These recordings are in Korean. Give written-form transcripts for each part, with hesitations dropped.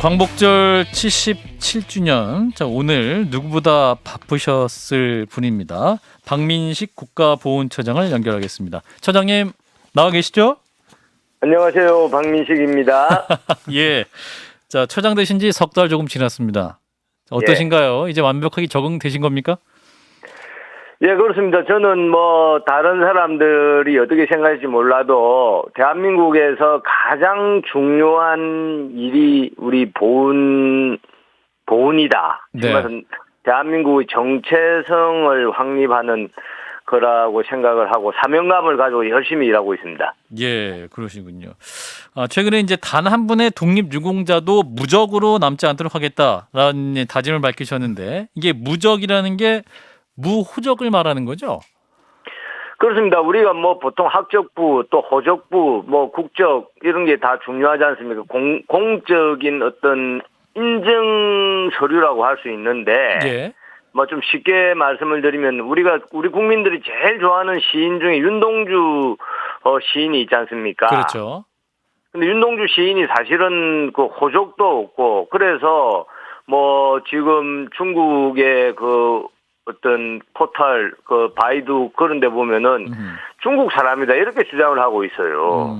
광복절 77주년. 자, 오늘 누구보다 바쁘셨을 분입니다. 박민식 국가보훈처장을 연결하겠습니다. 처장님 나와 계시죠? 안녕하세요. 박민식입니다. 예. 자, 처장 되신 지 석 달 조금 지났습니다. 어떠신가요? 이제 완벽하게 적응되신 겁니까? 예, 그렇습니다. 저는 다른 사람들이 어떻게 생각할지 몰라도 대한민국에서 가장 중요한 일이 우리 보훈이다. 네. 대한민국의 정체성을 확립하는 거라고 생각을 하고 사명감을 가지고 열심히 일하고 있습니다. 예, 그러시군요. 최근에 이제 단 한 분의 독립유공자도 무적으로 남지 않도록 하겠다라는 다짐을 밝히셨는데, 이게 무적이라는 게 무호적을 말하는 거죠? 그렇습니다. 우리가 보통 학적부 또 호적부 국적 이런 게 다 중요하지 않습니까? 공적인 어떤 인증 서류라고 할 수 있는데 예. 좀 쉽게 말씀을 드리면 우리 국민들이 제일 좋아하는 시인 중에 윤동주 시인이 있지 않습니까? 그렇죠. 근데 윤동주 시인이 사실은 그 호적도 없고 그래서 지금 중국의 그 어떤 포털 그 바이두 그런 데 보면은 중국 사람이다 이렇게 주장을 하고 있어요.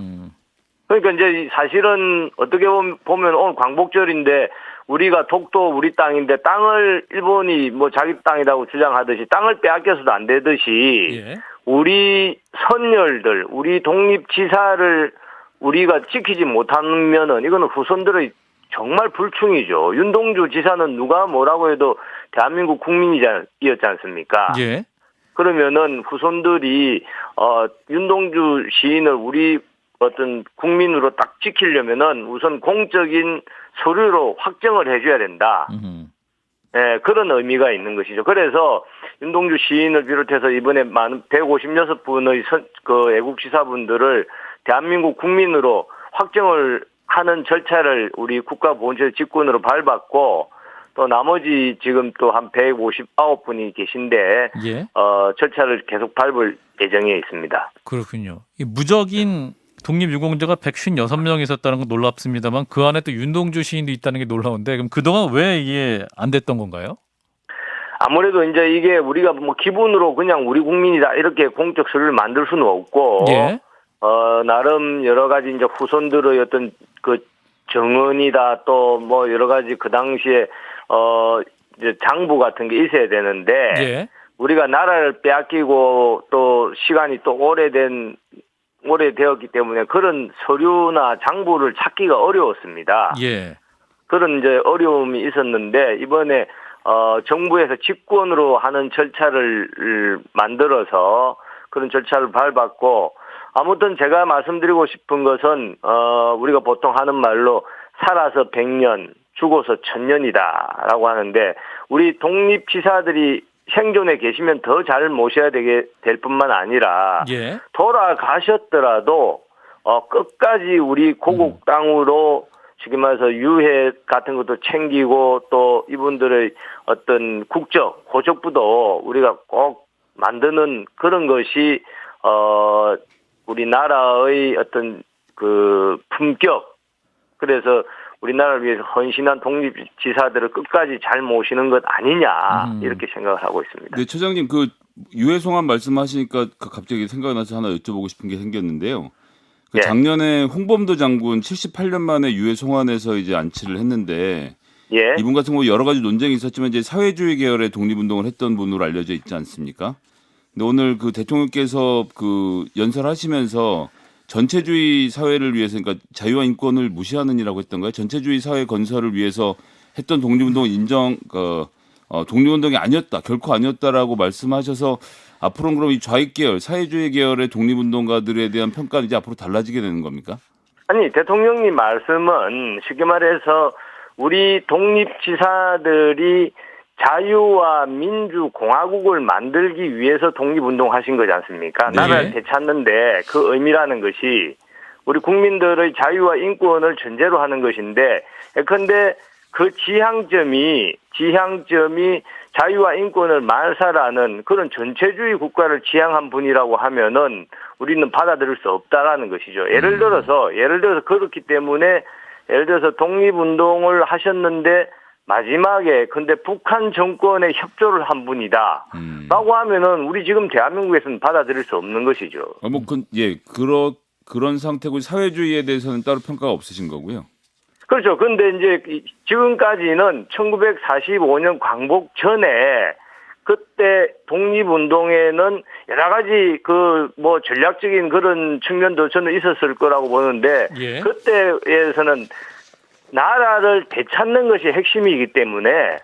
그러니까 이제 사실은 어떻게 보면 오늘 광복절인데 우리가 독도 우리 땅인데 땅을 일본이 자기 땅이라고 주장하듯이 땅을 빼앗겨서도 안 되듯이 예. 우리 선열들 우리 독립지사를 우리가 지키지 못하면은 이거는 후손들의 정말 불충이죠. 윤동주 지사는 누가 뭐라고 해도 대한민국 국민이었지 않습니까? 예. 그러면은 후손들이 윤동주 시인을 우리 어떤 국민으로 딱 지키려면은 우선 공적인 서류로 확정을 해줘야 된다. 예, 그런 의미가 있는 것이죠. 그래서 윤동주 시인을 비롯해서 이번에 많은 156분의 그 애국지사분들을 대한민국 국민으로 확정을 하는 절차를 우리 국가보훈처 직권으로 밟았고 또 나머지 지금 또 한 159분이 계신데 예. 절차를 계속 밟을 예정에 있습니다. 그렇군요. 이 무적인 독립유공자가 156명 있었다는 건 놀랍습니다만 그 안에 또 윤동주 시인도 있다는 게 놀라운데 그럼 그동안 왜 이게 안 됐던 건가요? 아무래도 이제 이게 우리가 기분으로 그냥 우리 국민이다 이렇게 공적 서류를 만들 수는 없고 예. 나름 여러 가지 이제 후손들의 어떤 그 정언이다 또 여러 가지 그 당시에 이제 장부 같은 게 있어야 되는데 예. 우리가 나라를 빼앗기고 또 시간이 또 오래되었기 때문에 그런 서류나 장부를 찾기가 어려웠습니다. 예. 그런 이제 어려움이 있었는데 이번에 정부에서 직권으로 하는 절차를 만들어서 그런 절차를 밟았고 아무튼 제가 말씀드리고 싶은 것은 우리가 보통 하는 말로 살아서 100년, 죽어서 1000년이다라고 하는데 우리 독립지사들이 생존에 계시면 더 잘 모셔야 될 뿐만 아니라 예. 돌아가셨더라도 끝까지 우리 고국 땅으로 지금 말해서 유해 같은 것도 챙기고 또 이분들의 어떤 국적, 호적부도 우리가 꼭 만드는 그런 것이 우리나라의 어떤 그 품격 그래서 우리나라를 위해서 헌신한 독립지사들을 끝까지 잘 모시는 것 아니냐 이렇게 생각을 하고 있습니다. 네, 처장님 그 유해송환 말씀하시니까 갑자기 생각나서 하나 여쭤보고 싶은 게 생겼는데요. 예. 작년에 홍범도 장군 78년 만에 유해송환에서 이제 안치를 했는데 예. 이분 같은 경우 여러 가지 논쟁이 있었지만 이제 사회주의 계열의 독립운동을 했던 분으로 알려져 있지 않습니까? 근데 오늘 그 대통령께서 그 연설하시면서 전체주의 사회를 위해서 그러니까 자유와 인권을 무시하는 이라고 했던가요? 전체주의 사회 건설을 위해서 했던 독립운동은 독립운동이 아니었다, 결코 아니었다라고 말씀하셔서 앞으로는 그럼 이 좌익 계열, 사회주의 계열의 독립운동가들에 대한 평가는 이제 앞으로 달라지게 되는 겁니까? 아니 대통령님 말씀은 쉽게 말해서 우리 독립지사들이 자유와 민주공화국을 만들기 위해서 독립운동하신 거지 않습니까? 네. 나라를 되찾는데 그 의미라는 것이 우리 국민들의 자유와 인권을 전제로 하는 것인데 예컨대 그 지향점이 자유와 인권을 말살하는 그런 전체주의 국가를 지향한 분이라고 하면은 우리는 받아들일 수 없다라는 것이죠. 예를 들어서 그렇기 때문에 예를 들어서 독립운동을 하셨는데 마지막에 근데 북한 정권에 협조를 한 분이다. 라고 하면은 우리 지금 대한민국에서는 받아들일 수 없는 것이죠. 그런 상태고 사회주의에 대해서는 따로 평가가 없으신 거고요. 그렇죠. 근데 이제 지금까지는 1945년 광복 전에 그때 독립운동에는 여러 가지 전략적인 그런 측면도 저는 있었을 거라고 보는데 예. 그때에서는 나라를 되찾는 것이 핵심이기 때문에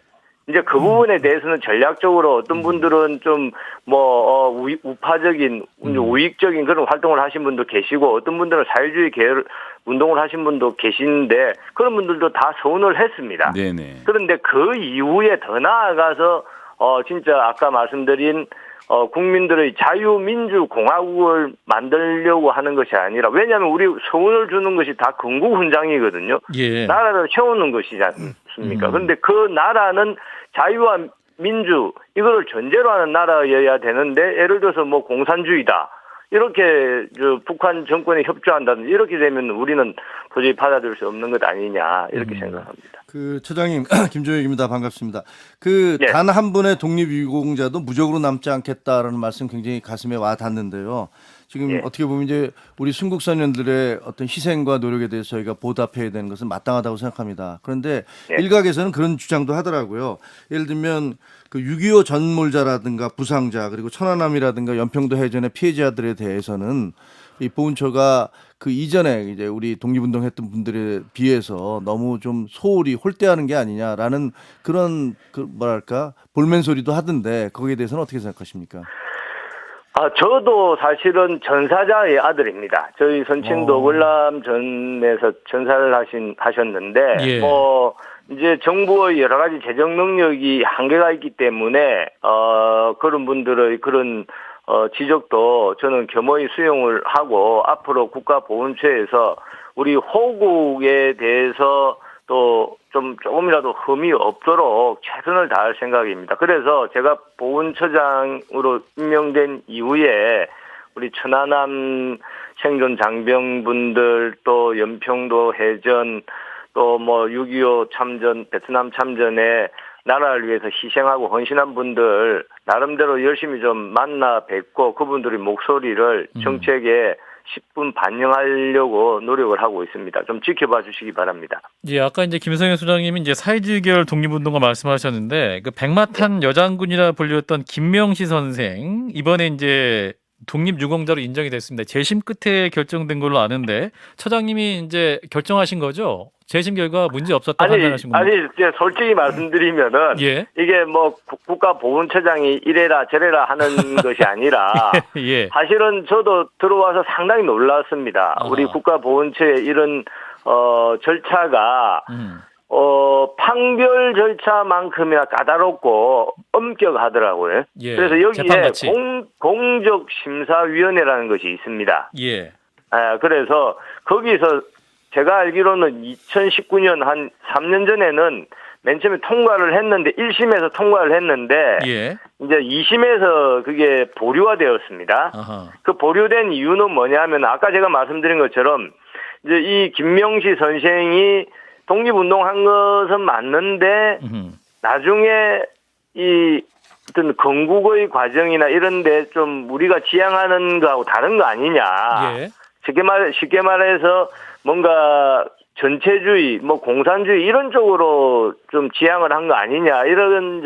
이제 그 부분에 대해서는 전략적으로 어떤 분들은 좀 우파적인 우익적인 그런 활동을 하신 분도 계시고 어떤 분들은 사회주의 계열 운동을 하신 분도 계시는데 그런 분들도 다 서운을 했습니다. 네네. 그런데 그 이후에 더 나아가서 진짜 아까 말씀드린 국민들의 자유민주공화국을 만들려고 하는 것이 아니라 왜냐하면 우리 소원을 주는 것이 다 건국훈장이거든요. 예. 나라를 세우는 것이지 않습니까? 그런데 그 나라는 자유와 민주 이거를 전제로 하는 나라여야 되는데 예를 들어서 공산주의다. 이렇게 북한 정권에 협조한다든지 이렇게 되면 우리는 도저히 받아들일 수 없는 것 아니냐 이렇게 생각합니다. 처장님 김종혁입니다. 반갑습니다. 네. 단 한 분의 독립유공자도 무적으로 남지 않겠다라는 말씀 굉장히 가슴에 와 닿는데요. 지금 예. 어떻게 보면 이제 우리 순국선연들의 어떤 희생과 노력에 대해서 저희가 보답해야 되는 것은 마땅하다고 생각합니다. 그런데 예. 일각에서는 그런 주장도 하더라고요. 예를 들면 6.25 전몰자라든가 부상자 그리고 천안함이라든가 연평도 해전의 피해자들에 대해서는 이 보훈처가 그 이전에 이제 우리 독립운동했던 분들에 비해서 너무 좀 소홀히 홀대하는 게 아니냐라는 그런 볼멘 소리도 하던데 거기에 대해서는 어떻게 생각하십니까? 저도 사실은 전사자의 아들입니다. 저희 선친도 월남전에서 전사를 하셨는데, 예. 이제 정부의 여러 가지 재정 능력이 한계가 있기 때문에, 그런 분들의 그런, 지적도 저는 겸허히 수용을 하고, 앞으로 국가보훈처에서 우리 호국에 대해서 또 조금이라도 흠이 없도록 최선을 다할 생각입니다. 그래서 제가 보훈처장으로 임명된 이후에 우리 천안함 생존 장병분들 또 연평도 해전 또 6.25 참전 베트남 참전에 나라를 위해서 희생하고 헌신한 분들 나름대로 열심히 좀 만나 뵙고 그분들의 목소리를 정책에 10분 반영하려고 노력을 하고 있습니다. 좀 지켜봐 주시기 바랍니다. 예, 아까 이제 김성현 소장님이 이제 사회주의 계열 독립운동가 말씀하셨는데 그 백마탄 여장군이라 불렸던 김명시 선생 이번에 이제 독립유공자로 인정이 됐습니다. 재심 끝에 결정된 걸로 아는데 처장님이 이제 결정하신 거죠? 재심 결과 문제 없었다 판단하신 겁니까? 아니, 이제 솔직히 말씀드리면은 예. 이게 국가보훈처장이 이래라 저래라 하는 것이 아니라 예. 사실은 저도 들어와서 상당히 놀랐습니다. 아하. 우리 국가보훈처의 이런 절차가 판결 절차만큼이나 까다롭고 엄격하더라고요. 예. 그래서 여기에 재판같이. 공적심사위원회라는 것이 있습니다. 예. 그래서 거기서 제가 알기로는 2019년 한 3년 전에는 맨 처음에 통과를 했는데 1심에서 통과를 했는데 예. 이제 2심에서 그게 보류가 되었습니다. 아하. 그 보류된 이유는 뭐냐면 아까 제가 말씀드린 것처럼 이제 이 김명시 선생이 독립운동한 것은 맞는데 나중에 이 어떤 건국의 과정이나 이런데 좀 우리가 지향하는 거하고 다른 거 아니냐. 예. 쉽게 말해서 뭔가 전체주의, 공산주의 이런 쪽으로 좀 지향을 한 거 아니냐 이런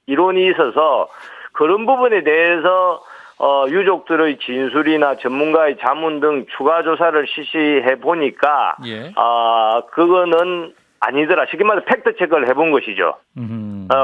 이론이 있어서 그런 부분에 대해서 유족들의 진술이나 전문가의 자문 등 추가 조사를 실시해 보니까 예. 그거는 아니더라. 쉽게 말해서 팩트 체크를 해본 것이죠.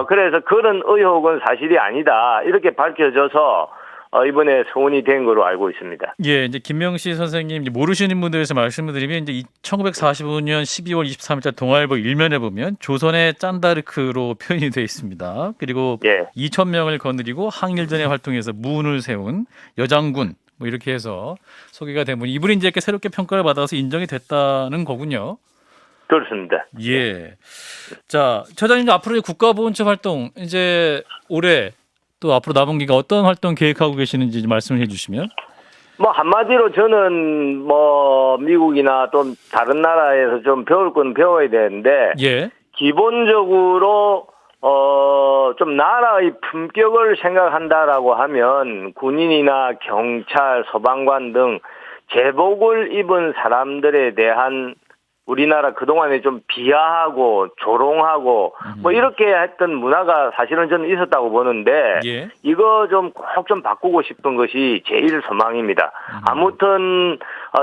그래서 그런 의혹은 사실이 아니다 이렇게 밝혀져서 이번에 소원이 된 거로 알고 있습니다. 예, 이제 김명시 선생님 모르시는 분들에서 말씀을 드리면 이제 1945년 12월 23일자 동아일보 일면에 보면 조선의 짠다르크로 표현이 되어 있습니다. 그리고 예. 2,000명을 거느리고 항일전에 활동해서 무운을 세운 여장군 이렇게 해서 소개가 된 분. 이분이 이제 이렇게 새롭게 평가를 받아서 인정이 됐다는 거군요. 그렇습니다. 예. 자, 처장님 앞으로 국가보훈처 활동 이제 올해 또 앞으로 남은 기간 어떤 활동 계획하고 계시는지 말씀을 해주시면. 뭐 한마디로 저는 뭐 미국이나 또 다른 나라에서 좀 배울 건 배워야 되는데 예. 기본적으로 좀 나라의 품격을 생각한다라고 하면 군인이나 경찰, 소방관 등 제복을 입은 사람들에 대한 우리나라 그동안에 좀 비하하고 조롱하고 뭐 이렇게 했던 문화가 사실은 저는 있었다고 보는데 예. 이거 좀 꼭 좀 바꾸고 싶은 것이 제일 소망입니다. 아무튼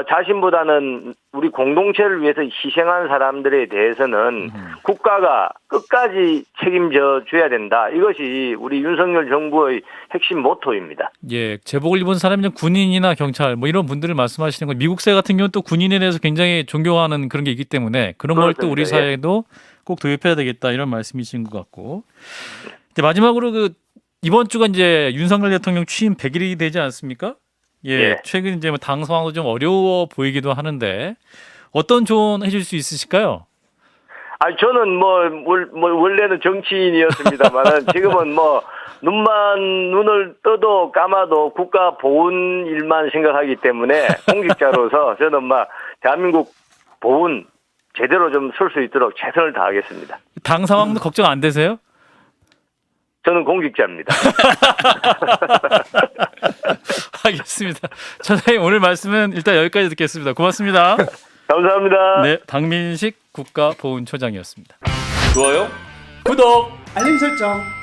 자신보다는 우리 공동체를 위해서 희생한 사람들에 대해서는 국가가 끝까지 책임져 줘야 된다. 이것이 우리 윤석열 정부의 핵심 모토입니다. 예, 제복을 입은 사람이 군인이나 경찰 뭐 이런 분들을 말씀하시는 건 미국 사회 같은 경우는 또 군인에 대해서 굉장히 존경하는 그런 게 있기 때문에 그런 걸 또 우리 그렇습니다. 사회에도 꼭 도입해야 되겠다 이런 말씀이신 것 같고. 근데 마지막으로 그 이번 주가 이제 윤석열 대통령 취임 100일이 되지 않습니까? 예, 예. 최근 이제 뭐 당 상황도 좀 어려워 보이기도 하는데 어떤 조언 해줄 수 있으실까요? 저는 원래는 정치인이었습니다만은 지금은 눈을 떠도 감아도 국가 보훈 일만 생각하기 때문에 공직자로서 저는 대한민국 보훈 제대로 좀 설 수 있도록 최선을 다하겠습니다. 당 상황도 걱정 안 되세요? 저는 공직자입니다. 알겠습니다. 차장님 오늘 말씀은 일단 여기까지 듣겠습니다. 고맙습니다. 감사합니다. 네, 박민식 국가보훈처장이었습니다. 좋아요? 구독! 알림 설정.